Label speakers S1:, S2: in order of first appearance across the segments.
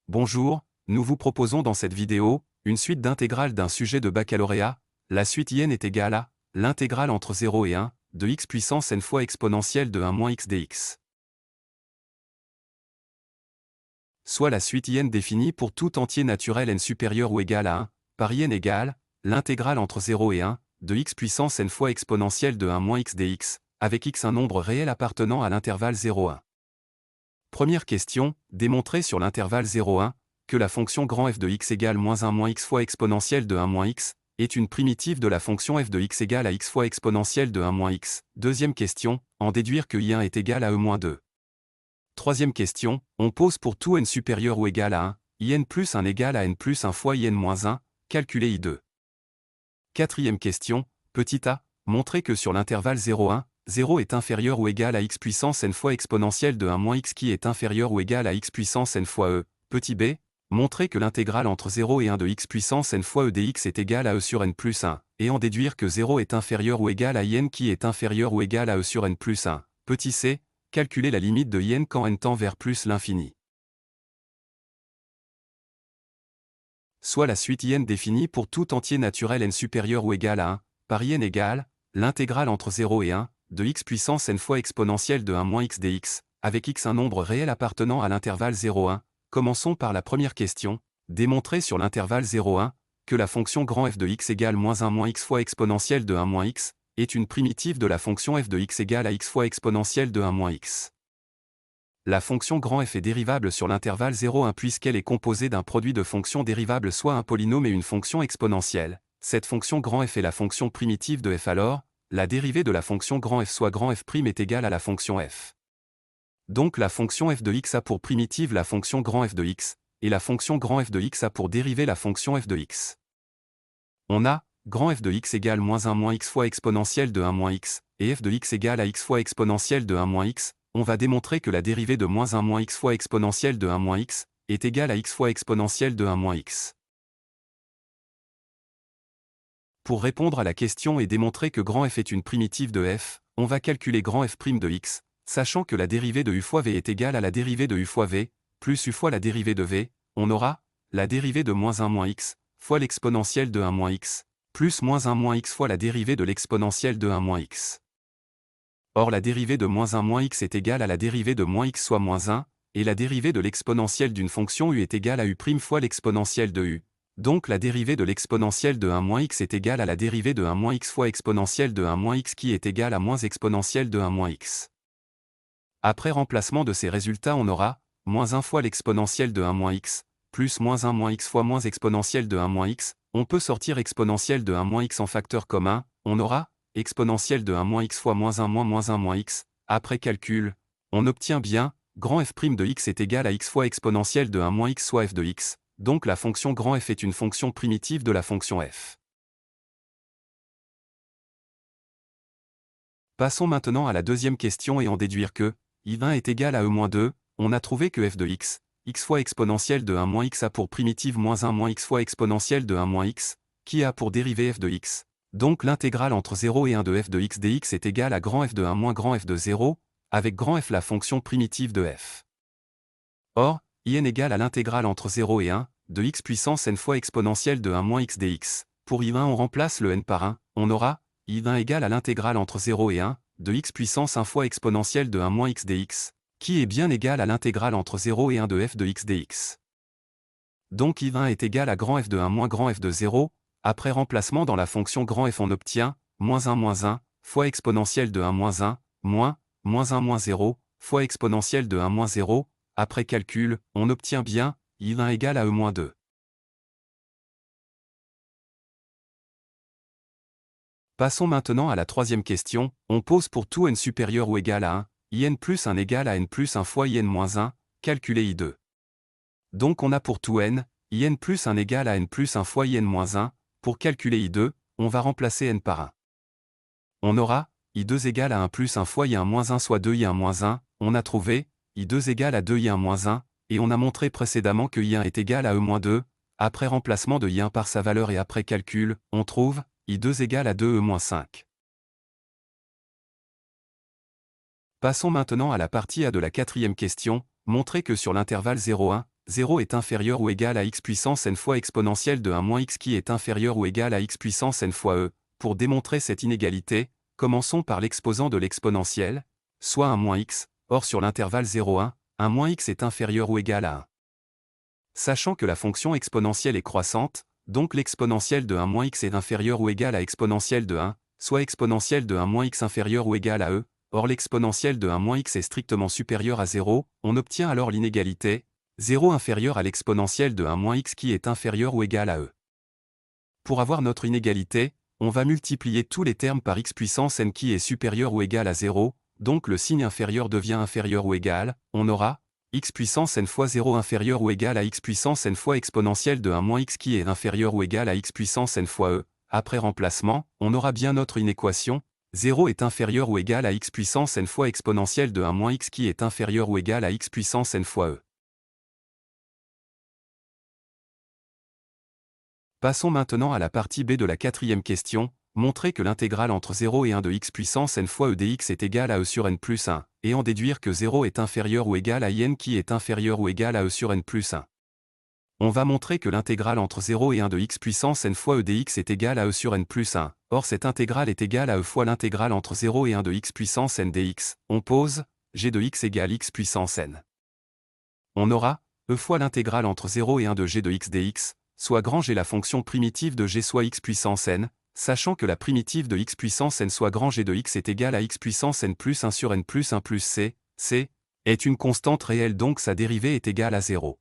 S1: Bonjour, nous vous proposons dans cette vidéo, une suite d'intégrales d'un sujet de baccalauréat. La suite in est égale à l'intégrale entre 0 et 1 de x puissance n fois exponentielle de 1 moins x dx. Soit la suite in définie pour tout entier naturel n supérieur ou égal à 1, par in égale l'intégrale entre 0 et 1 de x puissance n fois exponentielle de 1 moins x dx, avec x un nombre réel appartenant à l'intervalle 0,1. Première question, démontrer sur l'intervalle 0,1 que la fonction grand f de x égale moins 1 moins x fois exponentielle de 1 moins x est une primitive de la fonction f de x égale à x fois exponentielle de 1 moins x. Deuxième question, en déduire que i1 est égal à e-2. Troisième question, on pose pour tout n supérieur ou égal à 1, in plus 1 égale à n plus 1 fois in moins 1, calculer i2. Quatrième question, petit a, montrer que sur l'intervalle 0,1, 0 est inférieur ou égal à x puissance n fois exponentielle de 1 moins x qui est inférieur ou égal à x puissance n fois e. Petit b, montrer que l'intégrale entre 0 et 1 de x puissance n fois e dx est égale à e sur n plus 1, et en déduire que 0 est inférieur ou égal à in qui est inférieur ou égal à e sur n plus 1. Petit c, calculer la limite de in quand n tend vers plus l'infini. Soit la suite in définie pour tout entier naturel n supérieur ou égal à 1, par in égale l'intégrale entre 0 et 1 de x puissance n fois exponentielle de 1 moins x dx, avec x un nombre réel appartenant à l'intervalle 0,1. Commençons par la première question, démontrer sur l'intervalle 0,1 que la fonction grand f de x égale moins 1 moins x fois exponentielle de 1 moins x est une primitive de la fonction f de x égale à x fois exponentielle de 1 moins x. La fonction grand f est dérivable sur l'intervalle 0,1 puisqu'elle est composée d'un produit de fonctions dérivables soit un polynôme et une fonction exponentielle. Cette fonction grand f est la fonction primitive de f alors, la dérivée de la fonction grand f soit grand f' est égale à la fonction f. Donc la fonction f de x a pour primitive la fonction grand f de x, et la fonction grand f de x a pour dérivée la fonction f de x. On a grand f de x égale moins 1 moins x fois exponentielle de 1 moins x, et f de x égale à x fois exponentielle de 1 moins x. On va démontrer que la dérivée de moins 1 moins x fois exponentielle de 1 moins x est égale à x fois exponentielle de 1 moins x. Pour répondre à la question et démontrer que grand f est une primitive de f, on va calculer grand f' de x, sachant que la dérivée de u fois v est égale à la dérivée de u fois v, plus u fois la dérivée de v, on aura la dérivée de moins 1 moins x, fois l'exponentielle de 1 moins x, plus moins 1 moins x fois la dérivée de l'exponentielle de 1 moins x. Or la dérivée de moins 1 moins x est égale à la dérivée de moins x soit moins 1, et la dérivée de l'exponentielle d'une fonction u est égale à u' fois l'exponentielle de u. Donc la dérivée de l'exponentielle de 1 moins x est égale à la dérivée de 1 moins x fois exponentielle de 1 moins x qui est égale à moins exponentielle de 1 moins x. Après remplacement de ces résultats on aura moins 1 fois l'exponentielle de 1 moins x, plus moins 1 moins x fois moins exponentielle de 1 moins x, on peut sortir exponentielle de 1 moins x en facteur commun, on aura exponentielle de 1 moins x fois moins 1 moins x, après calcul, on obtient bien, grand f' de x est égal à x fois exponentielle de 1 moins x soit f de x, donc la fonction grand f est une fonction primitive de la fonction f. Passons maintenant à la deuxième question et en déduire que i1 est égal à e-2, on a trouvé que f de x fois exponentielle de 1 moins x a pour primitive moins 1 moins x fois exponentielle de 1 moins x, qui a pour dérivée f de x. Donc l'intégrale entre 0 et 1 de f de x dx est égale à grand f de 1 moins grand f de 0, avec grand f la fonction primitive de f. Or, in égale à l'intégrale entre 0 et 1 de x puissance n fois exponentielle de 1 moins x dx. Pour i1 on remplace le n par 1, on aura i1 égale à l'intégrale entre 0 et 1 de x puissance 1 fois exponentielle de 1 moins x dx, qui est bien égale à l'intégrale entre 0 et 1 de f de x dx. Donc i1 est égal à grand f de 1 moins grand f de 0, après remplacement dans la fonction grand f on obtient moins 1 fois exponentielle de 1 moins 1, moins 1 moins 0, fois exponentielle de 1 moins 0, après calcul, on obtient bien i1 égale à e-2. Passons maintenant à la troisième question, on pose pour tout n supérieur ou égal à 1, in plus 1 égale à n plus 1 fois in moins 1, calculer i2. Donc on a pour tout n, in plus 1 égale à n plus 1 fois in moins 1, pour calculer i2, on va remplacer n par 1. On aura i2 égale à 1 plus 1 fois i1 moins 1 soit 2 i1 moins 1, on a trouvé i2 égale à 2 i1 moins 1, et on a montré précédemment que i1 est égal à e-2, après remplacement de i1 par sa valeur et après calcul, on trouve i2 égale à 2e-5. Passons maintenant à la partie A de la quatrième question, montrer que sur l'intervalle 0,1, 0 est inférieur ou égal à x puissance n fois exponentielle de 1 moins x qui est inférieur ou égal à x puissance n fois e. Pour démontrer cette inégalité, commençons par l'exposant de l'exponentielle, soit 1 moins x, or sur l'intervalle 0,1, 1 moins x est inférieur ou égal à 1. Sachant que la fonction exponentielle est croissante, donc l'exponentielle de 1 moins x est inférieure ou égale à exponentielle de 1, soit exponentielle de 1 moins x inférieure ou égale à e, or l'exponentielle de 1 moins x est strictement supérieure à 0, on obtient alors l'inégalité, 0 inférieure à l'exponentielle de 1 moins x qui est inférieure ou égale à e. Pour avoir notre inégalité, on va multiplier tous les termes par x puissance n qui est supérieur ou égal à 0, donc le signe inférieur devient inférieur ou égal, on aura x puissance n fois 0 inférieur ou égal à x puissance n fois exponentielle de 1 moins x qui est inférieur ou égal à x puissance n fois e. Après remplacement, on aura bien notre inéquation, 0 est inférieur ou égal à x puissance n fois exponentielle de 1 moins x qui est inférieur ou égal à x puissance n fois e. Passons maintenant à la partie B de la quatrième question, montrer que l'intégrale entre 0 et 1 de x puissance n fois e dx est égale à e sur n plus 1, et en déduire que 0 est inférieur ou égal à n qui est inférieur ou égal à e sur n plus 1. On va montrer que l'intégrale entre 0 et 1 de x puissance n fois e dx est égale à e sur n plus 1, or cette intégrale est égale à e fois l'intégrale entre 0 et 1 de x puissance n dx. On pose, g de x égale x puissance n. On aura, e fois l'intégrale entre 0 et 1 de g de x dx, soit grand G la fonction primitive de g soit x puissance n, sachant que la primitive de x puissance n soit grand G de x est égale à x puissance n plus 1 sur n plus 1 plus c, est une constante réelle donc sa dérivée est égale à 0.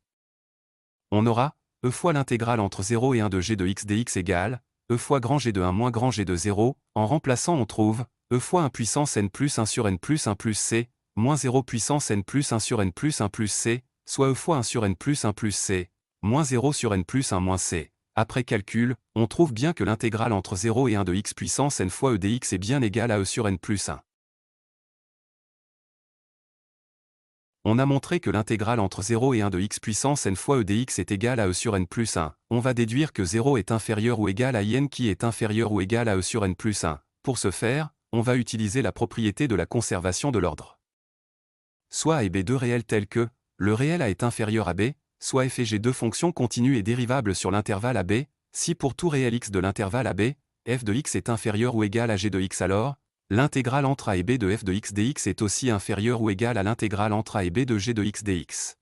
S1: On aura, e fois l'intégrale entre 0 et 1 de g de x dx égale, e fois grand G de 1 moins grand G de 0, en remplaçant on trouve, e fois 1 puissance n plus 1 sur n plus 1 plus c, moins 0 puissance n plus 1 sur n plus 1 plus c, soit e fois 1 sur n plus 1 plus c, moins 0 sur n plus 1 moins c. Après calcul, on trouve bien que l'intégrale entre 0 et 1 de x puissance n fois e dx est bien égale à e sur n plus 1. On a montré que l'intégrale entre 0 et 1 de x puissance n fois e dx est égale à e sur n plus 1. On va déduire que 0 est inférieur ou égal à n qui est inférieur ou égal à e sur n plus 1. Pour ce faire, on va utiliser la propriété de la conservation de l'ordre. Soit a et b deux réels tels que, le réel a est inférieur à b, soit f et g deux fonctions continues et dérivables sur l'intervalle AB, si pour tout réel x de l'intervalle AB, f de x est inférieur ou égal à g de x alors, l'intégrale entre a et b de f de x dx est aussi inférieure ou égale à l'intégrale entre a et b de g de x dx.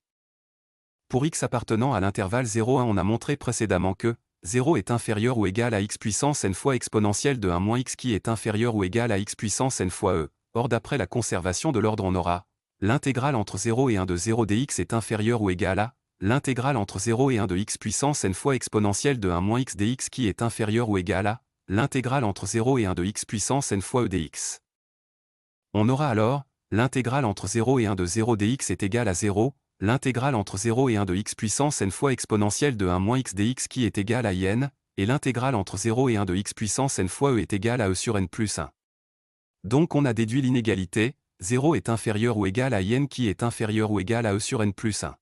S1: Pour x appartenant à l'intervalle 0,1 on a montré précédemment que 0 est inférieur ou égal à x puissance n fois exponentielle de 1 moins x qui est inférieur ou égal à x puissance n fois e. Or d'après la conservation de l'ordre on aura, l'intégrale entre 0 et 1 de 0 dx est inférieure ou égale à l'intégrale entre 0 et 1 de x puissance n fois exponentielle de 1 moins x dx qui est inférieure ou égale à l'intégrale entre 0 et 1 de x puissance n fois e dx. On aura alors, l'intégrale entre 0 et 1 de 0 dx est égale à 0, l'intégrale entre 0 et 1 de x puissance n fois exponentielle de 1 moins x dx qui est égale à n, et l'intégrale entre 0 et 1 de x puissance n fois e est égale à e sur n plus 1. Donc on a déduit l'inégalité, 0 est inférieur ou égal à n qui est inférieur ou égal à e sur n plus 1.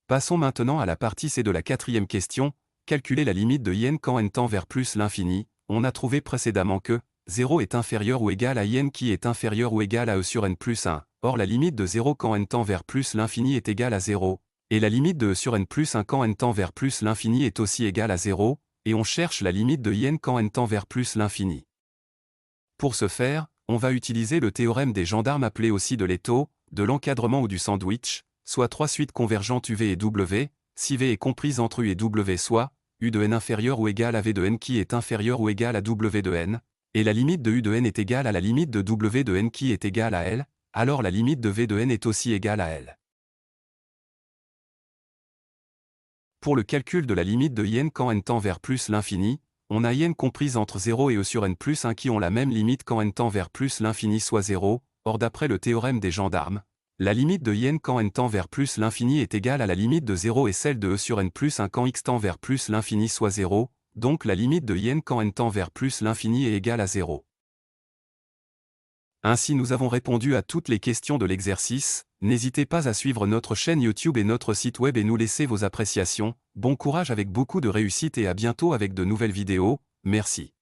S1: Passons maintenant à la partie C de la quatrième question, calculer la limite de n quand n tend vers plus l'infini. On a trouvé précédemment que 0 est inférieur ou égal à n qui est inférieur ou égal à e sur n plus 1. Or la limite de 0 quand n tend vers plus l'infini est égale à 0, et la limite de e sur n plus 1 quand n tend vers plus l'infini est aussi égale à 0, et on cherche la limite de n quand n tend vers plus l'infini. Pour ce faire, on va utiliser le théorème des gendarmes appelé aussi de l'étau, de l'encadrement ou du sandwich, soit trois suites convergentes UV et W, si V est comprise entre U et W soit, U de n inférieur ou égal à V de n qui est inférieur ou égal à W de n, et la limite de U de n est égale à la limite de W de n qui est égale à L, alors la limite de V de n est aussi égale à L. Pour le calcul de la limite de n quand n tend vers plus l'infini, on a n comprise entre 0 et e sur n plus 1 qui ont la même limite quand n tend vers plus l'infini soit 0, or d'après le théorème des gendarmes, la limite de n quand n tend vers plus l'infini est égale à la limite de 0 et celle de e sur n plus 1 quand x tend vers plus l'infini soit 0, donc la limite de n quand n tend vers plus l'infini est égale à 0. Ainsi nous avons répondu à toutes les questions de l'exercice. N'hésitez pas à suivre notre chaîne YouTube et notre site web et nous laisser vos appréciations. Bon courage avec beaucoup de réussite et à bientôt avec de nouvelles vidéos. Merci.